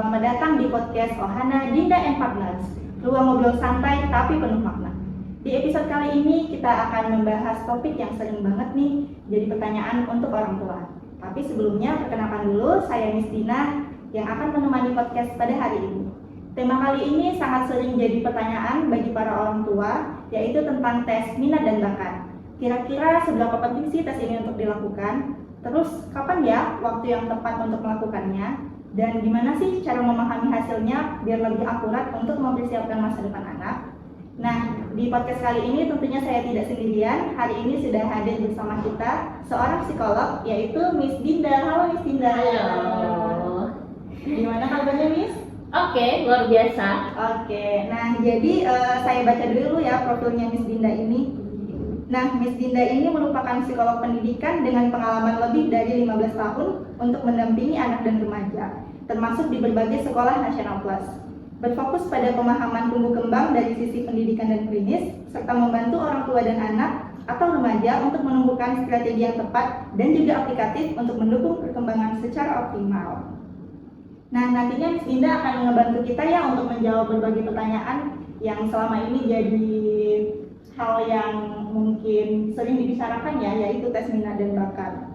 Selamat datang di podcast Ohana Dinda and Partners, ruang ngobrol santai tapi penuh makna. Di episode kali ini kita akan membahas topik yang sering banget nih jadi pertanyaan untuk orang tua. Tapi sebelumnya perkenalkan dulu, saya Miss Dina yang akan menemani podcast pada hari ini. Tema kali ini sangat sering jadi pertanyaan bagi para orang tua, yaitu tentang tes minat dan bakat. Kira-kira seberapa penting sih tes ini untuk dilakukan? Terus kapan ya waktu yang tepat untuk melakukannya? Dan gimana sih cara memahami hasilnya biar lebih akurat untuk mempersiapkan masa depan anak? Nah, di podcast kali ini tentunya saya tidak sendirian. Hari ini sudah hadir bersama kita seorang psikolog, yaitu Miss Dinda. Halo Miss Dinda. Halo. Gimana kabarnya Miss? Oke, luar biasa. Oke, nah jadi saya baca dulu ya profilnya Miss Dinda ini. Nah, Miss Dinda ini merupakan psikolog pendidikan dengan pengalaman lebih dari 15 tahun untuk mendampingi anak dan remaja, termasuk di berbagai sekolah nasional plus. Berfokus pada pemahaman tumbuh kembang dari sisi pendidikan dan klinis, serta membantu orang tua dan anak atau remaja untuk menumbuhkan strategi yang tepat dan juga aplikatif untuk mendukung perkembangan secara optimal. Nah, nantinya Miss Dinda akan membantu kita ya untuk menjawab berbagai pertanyaan yang selama ini jadi hal yang mungkin sering dibicarakan ya, yaitu tes minat dan bakat.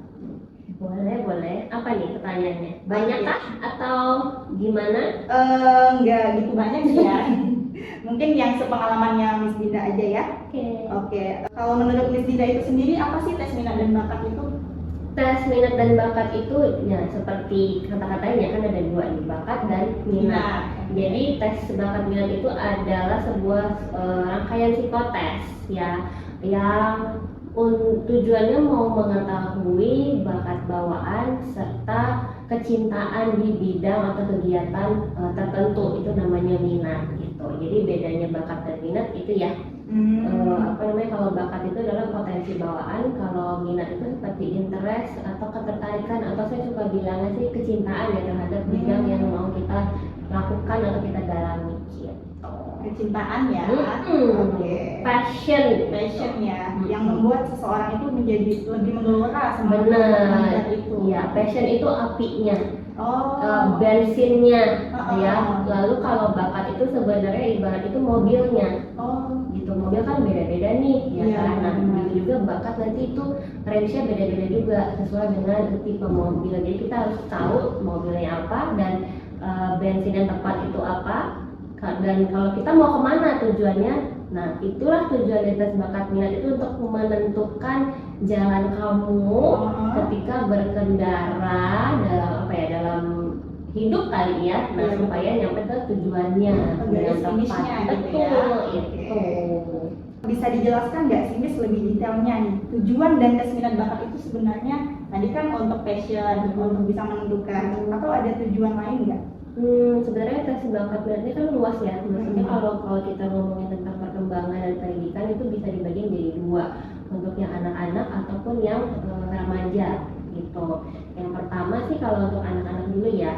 Boleh. Apa nih pertanyaannya? Banyak kah atau gimana? Enggak gitu banyak sih ya. Mungkin yang sepengalamannya Miss Dinda aja ya. Oke. Kalau menurut Miss Dinda itu sendiri, apa sih tes minat dan bakat itu? Tes minat dan bakat itu ya seperti kata-katanya kan ada dua nih, bakat dan minat. Jadi tes bakat minat itu adalah sebuah rangkaian psikotes ya yang tujuannya mau mengetahui bakat bawaan serta kecintaan di bidang atau kegiatan tertentu, itu namanya minat gitu. Jadi bedanya bakat dan minat itu ya kalau bakat itu adalah potensi bawaan, kalau minat itu seperti interest atau ketertarikan, atau saya suka bilangnya sih kecintaan ya terhadap bidang yang mau kita lakukan atau kita dalami gitu. Kecintaan ya. Passion ya, yang membuat seseorang itu menjadi lebih menggelora sama itu. Ya, passion itu apinya. Bensinnya ya. Lalu kalau bakat itu sebenarnya ibarat itu mobilnya. Gitu, mobil kan beda-beda nih ya kan. Nah, begitu juga bakat nanti itu range-nya beda-beda juga sesuai dengan tipe mobil. Jadi kita harus tahu mobilnya apa dan bensin yang tepat itu apa. Dan kalau kita mau kemana tujuannya, nah itulah tujuan dari tes bakat minat itu, untuk menentukan jalan kamu ketika berkendara dalam hidup kali ya, nah supaya nyampe ke tujuannya dengan tepat. Betul itu. Bisa dijelaskan nggak sih Miss lebih detailnya nih, tujuan dan tes minat bakat itu sebenarnya tadi kan untuk passion, untuk bisa menentukan, atau ada tujuan lain nggak? Sebenarnya tes bakat minat ini kan luas ya. Maksudnya kalau kita ngomongin tentang perkembangan dan pendidikan itu bisa dibagi menjadi dua, untuk yang anak-anak ataupun yang remaja gitu. Yang pertama sih kalau untuk anak-anak dulu ya.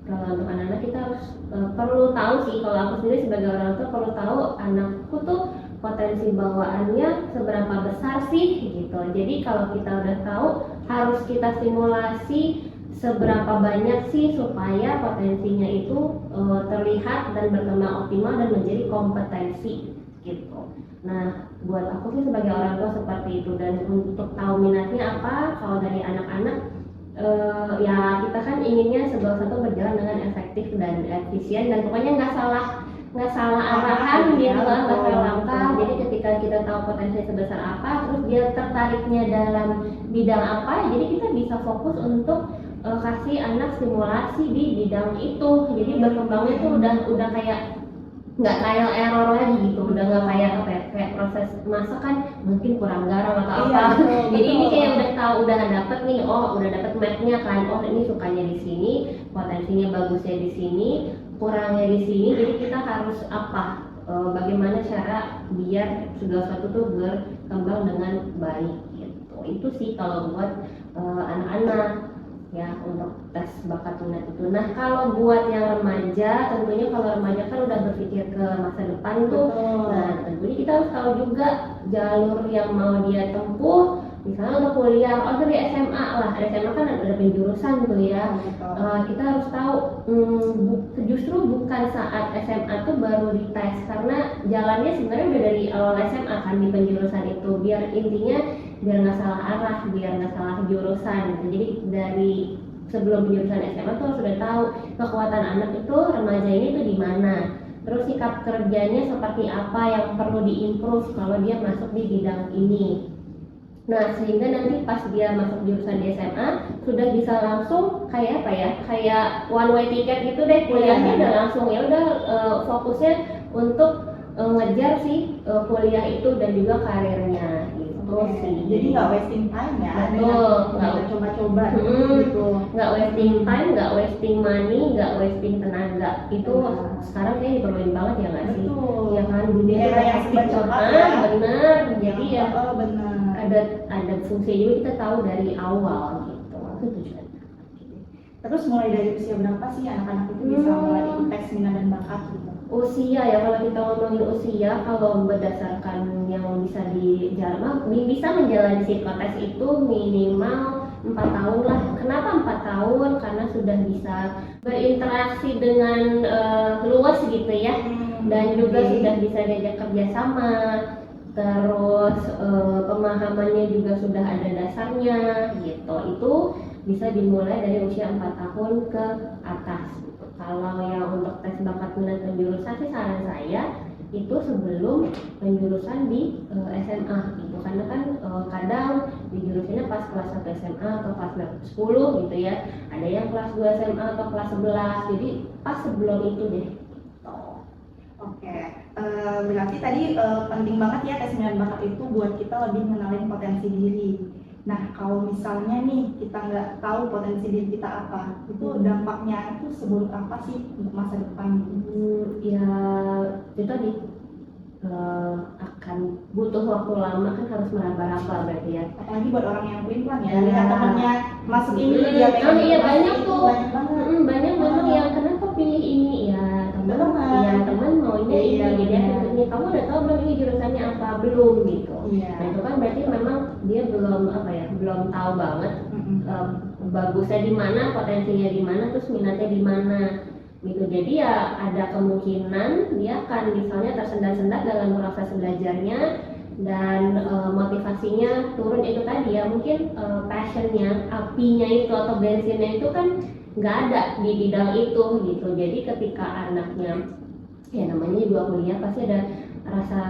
Kalau untuk anak-anak kita harus perlu tahu sih, kalau aku sendiri sebagai orang tua perlu tahu anakku tuh potensi bawaannya seberapa besar sih gitu. Jadi kalau kita udah tahu, harus kita simulasi seberapa banyak sih supaya potensinya itu terlihat dan berkembang optimal dan menjadi kompetensi gitu. Nah, buat aku sih sebagai orang tua seperti itu. Dan untuk tahu minatnya apa, kalau dari anak-anak ya kita kan inginnya segala sesuatu berjalan dengan efektif dan efisien, dan pokoknya nggak salah arahan gitu kan, nggak salah langkah. Jadi ketika kita tahu potensi sebesar apa, terus dia tertariknya dalam bidang apa, jadi kita bisa fokus untuk kasih anak simulasi di bidang itu. Jadi berkembangnya tuh udah kayak nggak trial error lagi gitu, udah nggak kayak proses masak kan mungkin kurang garam atau apa. Jadi ini kayak udah tahu, udah dapet nih, udah dapet mapnya kan, ini sukanya di sini, potensinya bagusnya di sini, kurangnya di sini. Jadi kita harus bagaimana cara biar segala sesuatu tuh berkembang dengan baik gitu. Itu sih kalau buat anak-anak ya untuk tes bakat minat itu. Nah, kalau buat yang remaja, tentunya kalau remaja kan udah berpikir ke masa depan tuh. Nah, tentunya kita harus tahu juga jalur yang mau dia tempuh, misalnya untuk kuliah, oh dari SMA lah, SMA kan ada penjurusan tuh ya. Kita harus tahu justru bukan saat SMA tuh baru dites, karena jalannya sebenarnya udah dari awal SMA kan di penjurusan itu, biar intinya biar nggak salah arah, biar nggak salah jurusan gitu. Jadi dari sebelum penjurusan SMA tuh sudah tahu kekuatan anak itu remaja ini tuh di mana, terus sikap kerjanya seperti apa yang perlu diimprove kalau dia masuk di bidang ini. Nah, sehingga nanti pas dia masuk jurusan di SMA sudah bisa langsung kayak apa ya, kayak one way ticket gitu deh, kuliahnya udah langsung ya udah fokusnya untuk ngejar si kuliah itu dan juga karirnya gitu sih. Jadi nggak wasting time ya, betul, nggak coba-coba gitu. Nggak wasting time, nggak wasting money, nggak wasting tenaga. Itu sekarang kayak diperluin banget ya nggak sih? Betul. Ya kan, dunia Era yang hektik cepat banget, ya. bener. Jadi ya benar. ada fungsi juga kita tahu dari awal gitu. Itu tujuannya. Terus mulai dari usia berapa sih anak-anak itu bisa mulai ikut tes minat dan bakat gitu? Usia ya, kalau kita ngomongin usia, kalau berdasarkan yang bisa bisa menjalani psikotes itu minimal 4 tahun lah. Kenapa 4 tahun? Karena sudah bisa berinteraksi dengan luas gitu ya, dan juga sudah bisa diajak kerjasama. Terus pemahamannya juga sudah ada dasarnya gitu. Itu bisa dimulai dari usia 4 tahun ke atas gitu. Kalau yang untuk tes bakat minat penjurusan sih saran saya itu sebelum penjurusan di SMA gitu, karena kan kadang di jurusannya pas kelas 1 SMA atau kelas 10 gitu ya, ada yang kelas 2 SMA atau kelas 11, jadi pas sebelum itu deh. Oke, berarti tadi penting banget ya tes minat bakat itu buat kita lebih mengenalin potensi diri. Nah, kalau misalnya nih kita nggak tahu potensi diri kita apa, itu dampaknya itu seburuk apa sih untuk masa depan? Ya itu tadi akan butuh waktu lama, kan harus meraba-raba berarti ya. Apalagi buat orang yang pelin-pelan ya, lihat temannya masuk ini dia oh iya banyak tuh, banyak banget. banyak memang yang kenapa pilih ini ya teman maunya ini, jadi akhirnya kamu udah tahu belum ini jurusannya apa, belum gitu. Nah itu kan berarti memang dia belum tahu banget bagusnya di mana, potensinya di mana, terus minatnya di mana gitu. Jadi ya ada kemungkinan dia akan misalnya tersendat-sendat dalam proses belajarnya dan motivasinya turun. Itu tadi ya, mungkin passionnya, apinya itu atau bensinnya itu kan nggak ada di bidang itu gitu. Jadi ketika anaknya ya namanya juga kuliah pasti ada rasa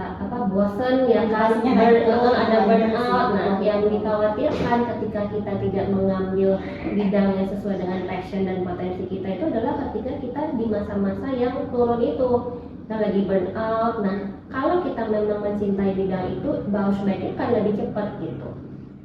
bosan ya kan, ada burnout. Nah yang dikhawatirkan ketika kita tidak mengambil bidang yang sesuai dengan passion dan potensi kita itu adalah ketika kita di masa-masa yang turun itu kita lagi burnout. Nah kalau kita memang mencintai bidang itu, bounce back-nya kan lebih cepat gitu.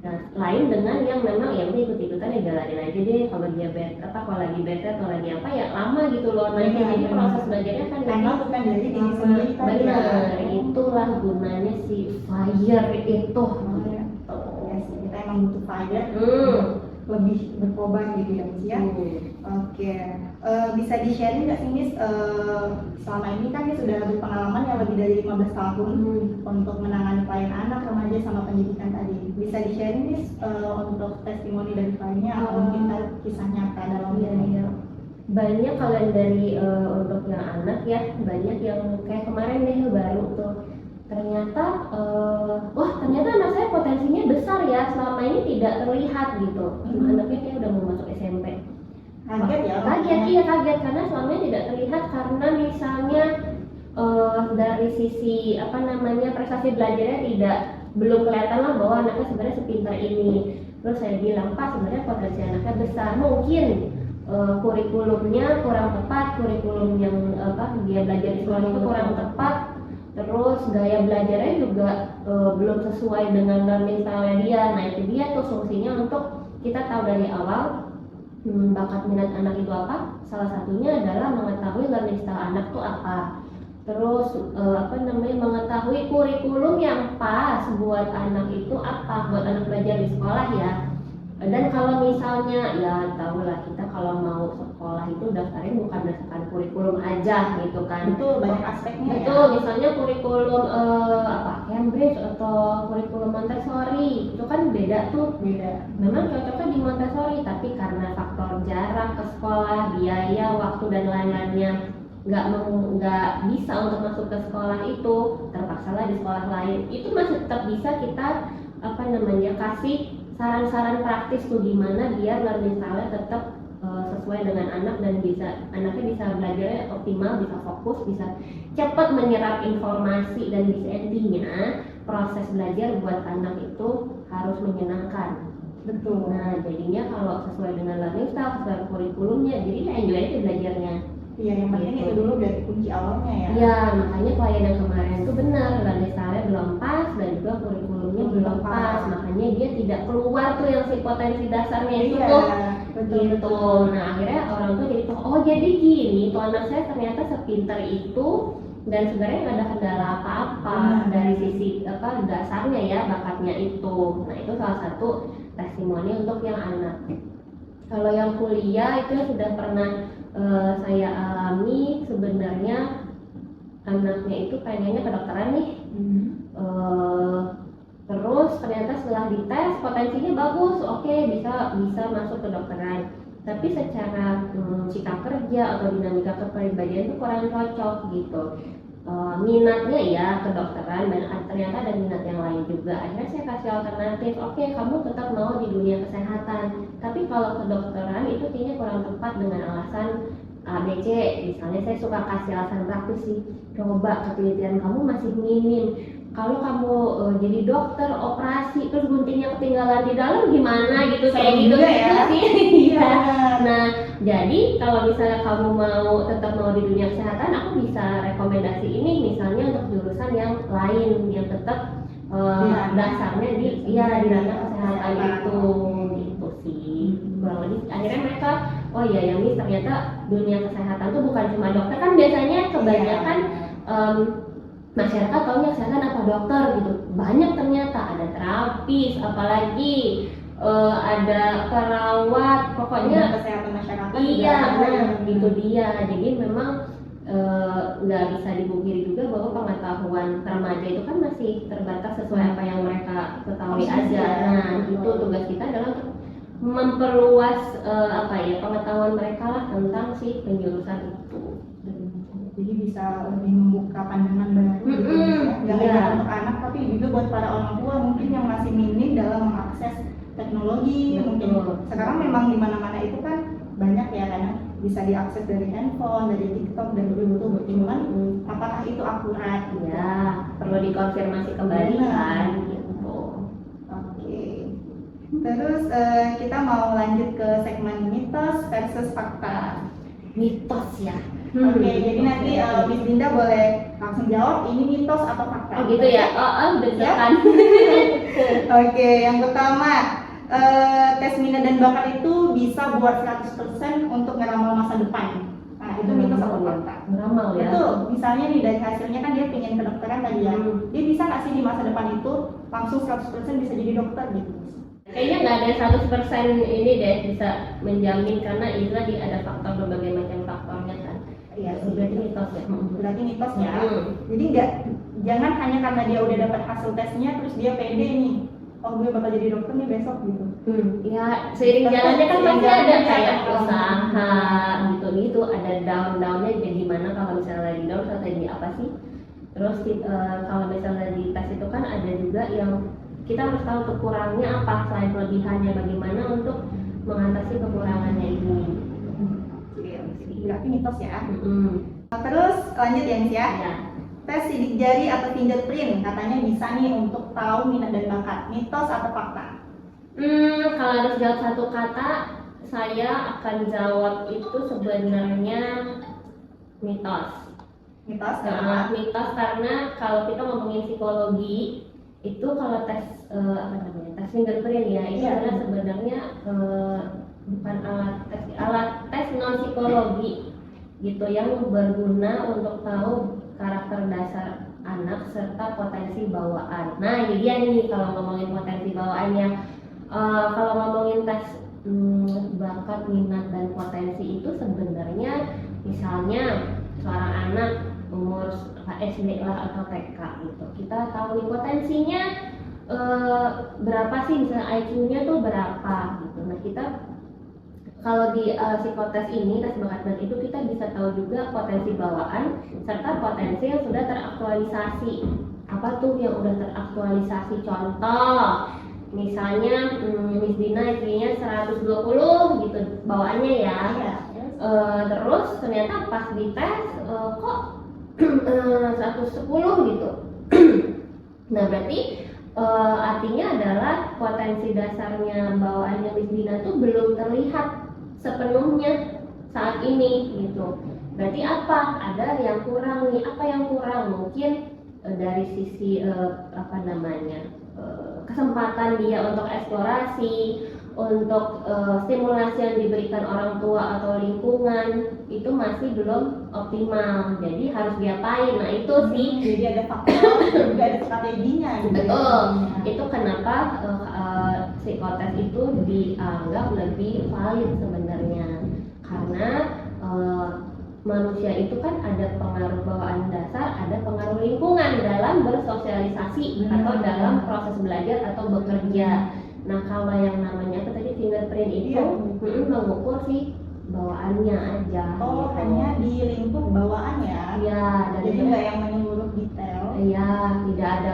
Nah lain dengan yang memang ya udah ikut-ikutan ya jalanin aja deh, kalau dia kalau lagi bete atau lagi apa ya lama gitu loh naiknya. Jadi proses belajarnya kan bukan dari diri sendiri. Benar, itulah gunanya si fire itu. Ya sih, kita emang butuh fire lebih berkorban gitu ya Miss ya. Oke, bisa di-sharing nggak sih Miss, selama ini kan sudah berpengalaman yang lebih dari 15 tahun untuk menangani klien anak, remaja sama pendidikan tadi. Bisa di-sharing Miss untuk testimoni dari kliennya atau mungkin kisah nyata dalam diri? Banyak kalau dari untuk yang anak ya, banyak yang kayak kemarin deh baru tuh ternyata ternyata anak saya potensinya besar ya, selama ini tidak terlihat gitu. Anaknya kayak udah mau masuk SMP. Kaget ya? Kaget karena selama ini tidak terlihat, karena misalnya dari sisi prestasi belajarnya belum kelihatan lah bahwa anaknya sebenarnya sepintar ini. Terus saya bilang, Pak, sebenarnya potensi anaknya besar, mungkin kurikulumnya kurang tepat, kurikulum yang dia belajar di sekolah itu kurang tepat, terus gaya belajarnya juga belum sesuai dengan learning style dia. Nah itu dia tuh fungsinya untuk kita tahu dari awal bakat minat anak itu apa. Salah satunya adalah mengetahui learning style anak tuh apa, terus mengetahui kurikulum yang pas buat anak itu apa, buat anak belajar di sekolah ya. Dan kalau misalnya ya tahulah kita kalau mau sekolah itu daftarnya bukan berdasarkan kurikulum aja gitu kan. Betul, banyak aspeknya. Betul, misalnya kurikulum Cambridge atau kurikulum Montessori itu kan kan beda tuh. Beda. Memang cocoknya di Montessori, tapi karena faktor jarak ke sekolah, biaya, waktu dan lain-lainnya nggak bisa untuk masuk ke sekolah itu, terpaksalah di sekolah lain. Itu masih tetap bisa kita kasih saran-saran praktis tuh gimana biar learning style tetap sesuai dengan anak dan anaknya bisa belajar optimal, bisa fokus, bisa cepat menyerap informasi, dan bisa intinya proses belajar buat anak itu harus menyenangkan. Betul. Nah jadinya kalau sesuai dengan learning style, sesuai kurikulumnya, jadi ya enjoy aja belajarnya. Iya, yang penting Gitu. itu dulu dari kunci awalnya ya. Iya, makanya klien yang kemarin itu benar, learning style belum pas dan juga kurikulumnya belum pas, makanya dia tidak keluar tuh yang si potensi dasarnya itu Iya, tuh. betul. Gitu. Nah akhirnya orang tuh jadi oh jadi gini tuh anak saya ternyata sepintar itu dan sebenarnya nggak ada kendala apa-apa dari sisi dasarnya ya, bakatnya itu. Nah itu salah satu testimoni untuk yang anak. Kalau yang kuliah itu sudah pernah saya alami, sebenarnya anaknya itu pengennya kedokteran nih. Terus ternyata setelah dites potensinya bagus, oke, bisa masuk kedokteran. Tapi secara sikap kerja atau dinamika kepribadian itu kurang cocok gitu. Minatnya ya kedokteran, dan ternyata ada minat yang lain juga. Akhirnya saya kasih alternatif, oke, kamu tetap mau di dunia kesehatan, tapi kalau kedokteran itu kayaknya kurang tepat dengan alasan ABC. Misalnya saya suka kasih alasan praktis sih, coba ketelitian kamu masih minim. Kalau kamu jadi dokter operasi terus guntingnya ketinggalan di dalam gimana gitu, kayak gitu ya. sih. Iya. Nah jadi kalau misalnya kamu tetap mau di dunia kesehatan, aku bisa rekomendasi ini misalnya untuk jurusan yang lain yang tetap dasarnya di ranah kesehatan itu, gitu sih. Kurang lebih akhirnya mereka oh iya yang ini ternyata dunia kesehatan tuh bukan cuma dokter, kan biasanya kebanyakan masyarakat taunya kesehatan apa dokter gitu, banyak ternyata ada terapis, apalagi ada perawat, pokoknya kesehatan masyarakat. Iya, itu dia. Jadi memang nggak bisa dipungkiri juga bahwa pengetahuan remaja itu kan masih terbatas sesuai apa yang mereka ketahui aja. Nah itu tugas kita adalah untuk memperluas pengetahuan mereka lah tentang si penjurusan itu. Jadi bisa lebih membuka pandangan baru gitu ya. Nggak hanya untuk anak tapi juga buat para orang tua mungkin yang masih minim dalam mengakses teknologi. Mungkin sekarang memang di mana-mana itu kan banyak ya, karena bisa diakses dari handphone, dari TikTok dan YouTube. Cuman apakah itu akurat? Ya perlu dikonfirmasi kembali kan gitu. Oke. Terus kita mau lanjut ke segmen mitos versus fakta. Mitos ya. Oke, jadi nanti Miss Dinda boleh langsung jawab ini mitos atau fakta. Oh gitu ya. Deg-degan. Oke, yang pertama tes minat dan bakat itu bisa buat 100% untuk ngeramal masa depan. Nah, itu mitos atau fakta? Ngeramal ya. Itu misalnya nih dari hasilnya kan dia pengen kedokteran tadi ya. Dia bisa nggak sih di masa depan itu langsung 100% bisa jadi dokter gitu? Kayaknya nggak ada 100% ini deh bisa menjamin, karena itu tadi ada faktor berbagai macam faktornya kan. Iya, berarti mitos ya. Berarti mitos ya. Jadi jangan hanya karena dia udah dapat hasil tesnya terus dia pede nih, oh gue bakal jadi dokter nih besok gitu. Ya seiring jalannya kan pasti ada kayak usaha gitu, ada down-downnya. Jadi gimana kalau misalnya lagi down atau jadi apa sih? Terus kalau misalnya di tes itu kan ada juga yang kita harus tahu kekurangannya apa selain kelebihannya, bagaimana untuk mengatasi kekurangannya ini. Berarti mitos ya. Terus lanjut ya Miss ya. Tes sidik jari atau fingerprint katanya bisa nih untuk tahu minat dan bakat. Mitos atau fakta? Kalau harus jawab satu kata, saya akan jawab itu sebenarnya mitos. Mitos mitos karena kalau kita ngomongin psikologi itu kalau tes tes fingerprint ya itu adalah sebenarnya bukan alat tes non psikologi gitu yang berguna untuk tahu karakter dasar anak serta potensi bawaan. Nah ini dia nih kalau ngomongin potensi bawaannya. Kalau ngomongin tes bakat, minat dan potensi itu sebenarnya misalnya seorang anak umur SD lah atau TK gitu, kita tahu nih potensinya berapa sih misalnya IQ-nya tuh berapa gitu. Nah kita kalau di psikotes ini, tes bakat minat itu kita bisa tahu juga potensi bawaan serta potensi yang sudah teraktualisasi. Apa tuh yang udah teraktualisasi? Contoh, misalnya Miss Dina IQ-nya 120 gitu bawaannya ya. Iya. Terus ternyata pas dites kok 110 gitu. Nah berarti artinya adalah potensi dasarnya bawaannya Miss Dina tuh belum terlihat sepenuhnya saat ini gitu. Berarti apa? Ada yang kurang nih. Apa yang kurang? Mungkin dari sisi kesempatan dia untuk eksplorasi, untuk stimulasi yang diberikan orang tua atau lingkungan itu masih belum optimal. Jadi harus diapain? Nah itu sih. Jadi ada faktor, juga ada strateginya. Gitu. Betul. Itu kenapa psikotes itu dianggap lebih valid sebenarnya, karena manusia itu kan ada pengaruh bawaan dasar, ada pengaruh lingkungan dalam bersosialisasi atau dalam proses belajar atau bekerja. Nah kalau yang namanya apa tadi fingerprint itu mengukur sih bawaannya aja. Oh, gitu. hanya di lingkup bawaan ya? Iya. Jadi nggak yang menyeluruh detail. Iya, tidak ada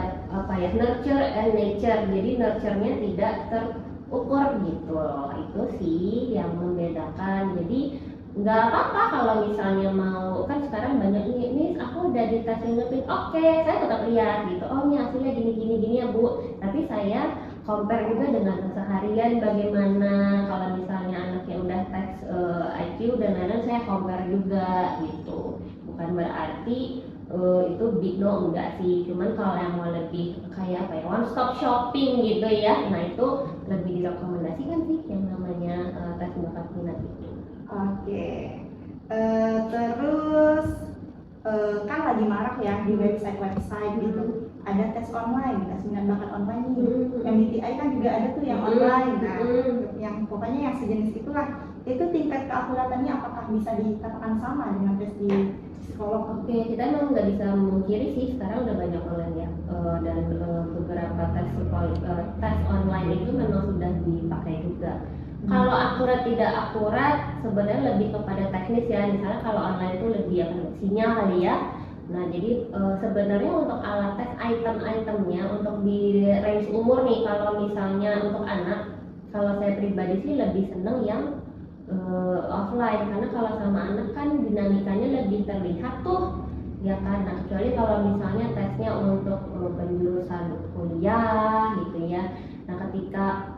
nurture and nature. Jadi nurture-nya tidak terukur gitu loh. Itu sih yang membedakan. Jadi nggak apa-apa kalau misalnya mau, kan sekarang banyak ini aku udah di tes fingerprint, oke, saya tetap lihat gitu. Oh ini hasilnya gini ya Bu. Tapi saya compare juga dengan keseharian bagaimana. Kalau misalnya anaknya udah tes IQ dan lain-lain, saya compare juga gitu. Bukan berarti itu big no, enggak sih. Cuman kalau yang mau lebih kayak one stop shopping gitu ya, nah itu lebih direkomendasikan sih yang namanya tes bakat minat itu. Oke. Terus kan lagi marak ya di website gitu. Ada tes online, tes minat bakat online nih. MBTI kan juga ada tuh yang online. Nah, yang pokoknya yang sejenis itulah. Itu tingkat keakuratannya apakah bisa dikatakan sama dengan tes di psikolog? Oke, kita memang nggak bisa memungkiri sih sekarang udah banyak online ya, dan beberapa tes online itu memang sudah dipakai juga. Kalau akurat tidak akurat sebenarnya lebih kepada teknis ya. Misalnya kalau online itu lebih sinyal kali ya. Nah jadi sebenarnya untuk alat tes item-itemnya untuk di range umur nih, kalau misalnya untuk anak, kalau saya pribadi sih lebih seneng yang offline, karena kalau sama anak kan dinamikanya lebih terlihat tuh ya kan. Nah kecuali kalau misalnya tesnya untuk penjurusan kuliah gitu ya. Nah ketika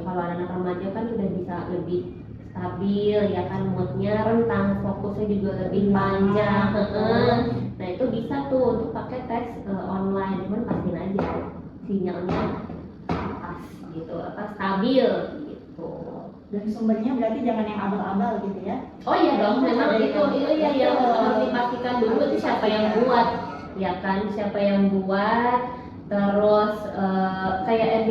kalau anak remaja kan sudah bisa lebih stabil ya kan, moodnya rentang, fokusnya juga lebih panjang. Nah itu bisa tuh untuk pakai tes online, cuman pastiin aja sinyalnya pas gitu, stabil gitu. Dan sumbernya berarti jangan yang abal-abal gitu ya? Oh iya dong, memang itu iya yang harus dipastikan dulu itu siapa yang buat ya kan, siapa yang buat. Terus kayak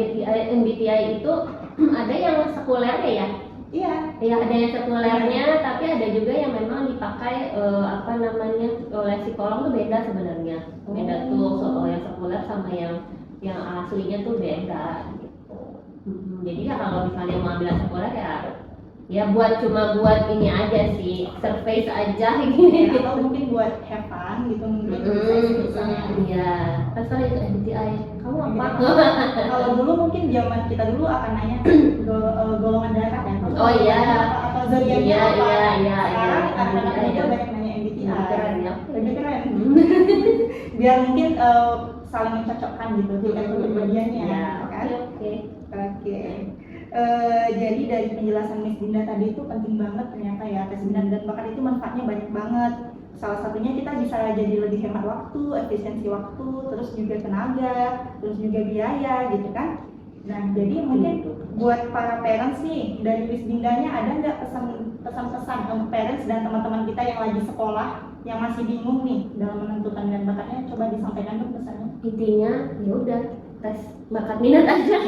MBTI itu ada yang sekulernya ya? Iya. Ya ada yang sekulernya, tapi ada juga yang memang dipakai oleh psikolog tuh beda sebenarnya. Beda tuh yang sekuler sama yang aslinya tuh beda gitu. Jadi ya kalau misalnya mau ambil sekuler ya cuma buat ini aja sih, surface aja gitu. Atau mungkin buat have fun gitu mungkin. Iya. Terus itu MBTI. Kamu apa? Kalau dulu mungkin zaman kita dulu akan nanya golongan darah ya. Oh iya. Atau zodiaknya apa? Iya. Sekarang anak-anak muda banyak nanya MBTI. Keren ya. Lebih keren. Biar mungkin saling mencocokkan gitu tingkat kepribadiannya. Ya. Kan? Oke. Jadi dari penjelasan Miss Dinda tadi itu penting banget ternyata ya, tes minat dan bakat itu manfaatnya banyak banget. Salah satunya kita bisa jadi lebih hemat waktu, efisiensi waktu, terus juga tenaga, terus juga biaya gitu kan. Nah jadi mungkin buat para parents nih, dari Miss Dindanya ada nggak pesan-pesan untuk parents dan teman-teman kita yang lagi sekolah yang masih bingung nih dalam menentukan minat bakatnya, coba disampaikan dong pesannya. Intinya ya udah tes bakat minat aja.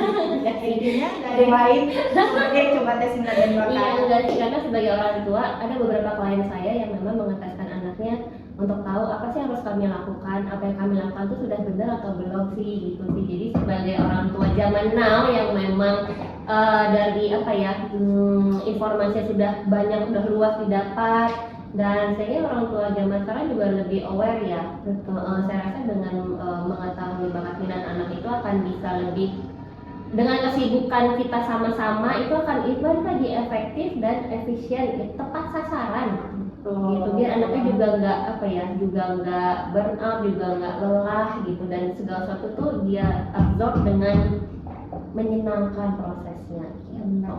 Intinya nggak ada yang lain, oke coba tes minat dan bakat. Iya enggak sih, karena sebagai orang tua ada beberapa klien saya yang memang mengeteskan anaknya untuk tahu apa sih yang harus kami lakukan, apa yang kami lakukan itu sudah benar atau belum sih gitu sih. Jadi sebagai orang tua zaman now yang memang dari apa ya informasi sudah banyak, sudah luas didapat, dan saya orang tua zaman sekarang juga lebih aware ya. Saya rasa dengan mengetahui bakat minat anak itu akan bisa lebih, dengan kesibukan kita sama-sama itu akan ibarat lagi efektif dan efisien, tepat sasaran gitu, biar anaknya juga nggak apa ya, juga nggak burn out, juga nggak lelah gitu, dan segala sesuatu tuh dia absorb dengan menyenangkan prosesnya gitu.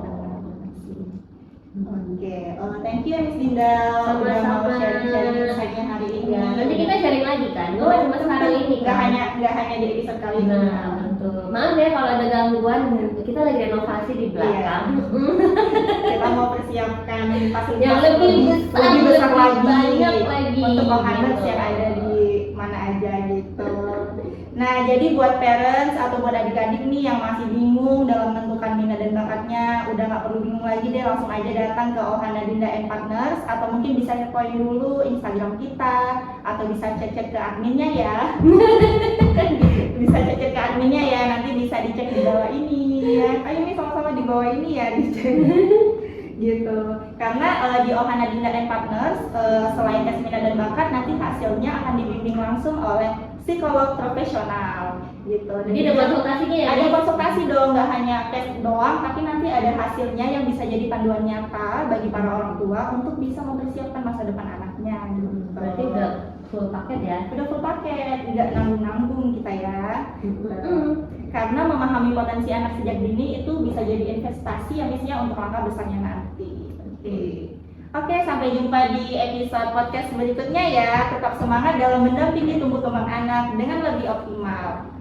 Oke, thank you Miss Dinda udah mau Sama-sama. sharing-sharing insight-nya hari ini. Ya, nanti kita sharing lagi kan, nggak cuma sekarang ini nggak kan. hanya di episode kali ini. Nah, betul. Maaf ya kalau ada gangguan, kita lagi renovasi di belakang. Kita mau persiapkan fasilitas Yang lebih besar lagi, banyak lagi untuk Ohaners gitu. yang ada di mana aja gitu. Nah, jadi buat parents atau buat adik-adik nih yang masih bingung dalam menentukan minat dan bakatnya, udah nggak perlu bingung lagi deh, langsung aja datang ke Ohana Dinda and Partners, atau mungkin bisa kepoin dulu Instagram kita, atau bisa cek ke adminnya ya. Bisa cek ke adminnya ya, nanti bisa dicek di bawah ini ya. Ayo ini sama-sama di bawah ini ya dicek. Gitu. Karena di Ohana Dinda and Partners, selain tes minat dan bakat, nanti hasilnya akan dibimbing langsung oleh psikolog profesional gitu. Jadi ada konsultasinya ya? Ada konsultasi dong, nggak hanya tes doang, tapi nanti ada hasilnya yang bisa jadi panduan nyata bagi para orang tua untuk bisa mempersiapkan masa depan anaknya gitu. Berarti udah full paket ya? Udah full paket, nggak nanggung-nanggung kita ya. Karena memahami potensi anak sejak dini itu bisa jadi investasi yang misalnya untuk langkah besarnya nanti. Oke, sampai jumpa di episode podcast berikutnya ya. Tetap semangat dalam mendampingi tumbuh kembang anak dengan lebih optimal.